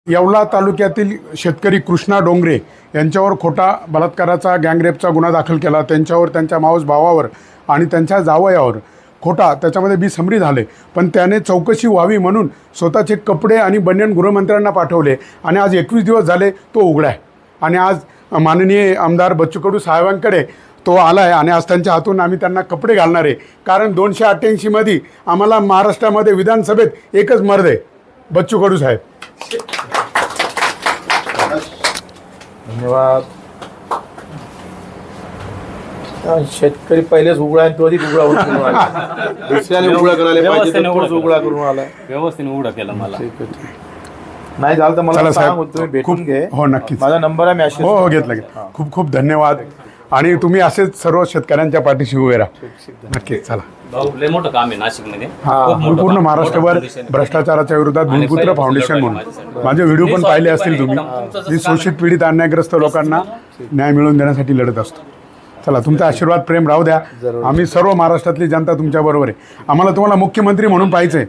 येवला तालुक्यातील शेतकरी कृष्णा डोंगरे यांच्यावर खोटा बलात्काराचा गँगरेपचा गुन्हा दाखल केला। त्यांच्यावर त्यांच्या मावस भावावर आणि त्यांच्या जावयावर खोटा त्याच्यामध्ये बेसमरी झाले, पण त्याने चौकशी व्हावी म्हणून स्वतःचे कपडे आणि बनियन गृहमंत्र्यांना पाठवले आणि आज 21 दिवस झाले तो उघडा आहे। आणि आज माननीय आमदार बच्चू कडू साहेबांकडे तो आला आहे आणि आज त्यांच्या हातून आम्ही त्यांना कपडे घालणार आहे, कारण 288 मध्ये आम्हाला महाराष्ट्रामध्ये विधानसभेत एकच मर्द आहे, बच्चू कडू साहेब। धन्यवाद। शेतकरी पहिलेच उघडा आहे, तो अधिक उघडा होऊन दुसऱ्याने उघडा करायला पाहिजे, तोच उघडा करून आला, व्यवस्थित उघडा केला मला। नाही झालं तर मला सांग, तुम्ही भेटून घे। हो नक्कीच, माझा नंबर आहे, मॅसेज हो घेतला। खूप खूप धन्यवाद आणि तुम्ही असेच सर्व शेतकऱ्यांच्या पाठीशी उभे राहा। नक्कीच, चला। लय मोठं काम आहे नाशिकमध्ये, पूर्ण महाराष्ट्रभर भ्रष्टाचाराच्या विरोधात भूमिपुत्र फाउंडेशन म्हणून माझे व्हिडिओ पण पाहिले असतील तुम्ही। मी शोषित पीडित अन्यायग्रस्त लोकांना न्याय मिळवून देण्यासाठी लढत असतो। चला, तुमचा आशीर्वाद प्रेम राहू द्या। आम्ही सर्व महाराष्ट्रातली जनता तुमच्या बरोबर आहे। आम्हाला तुम्हाला मुख्यमंत्री म्हणून पाहिजे।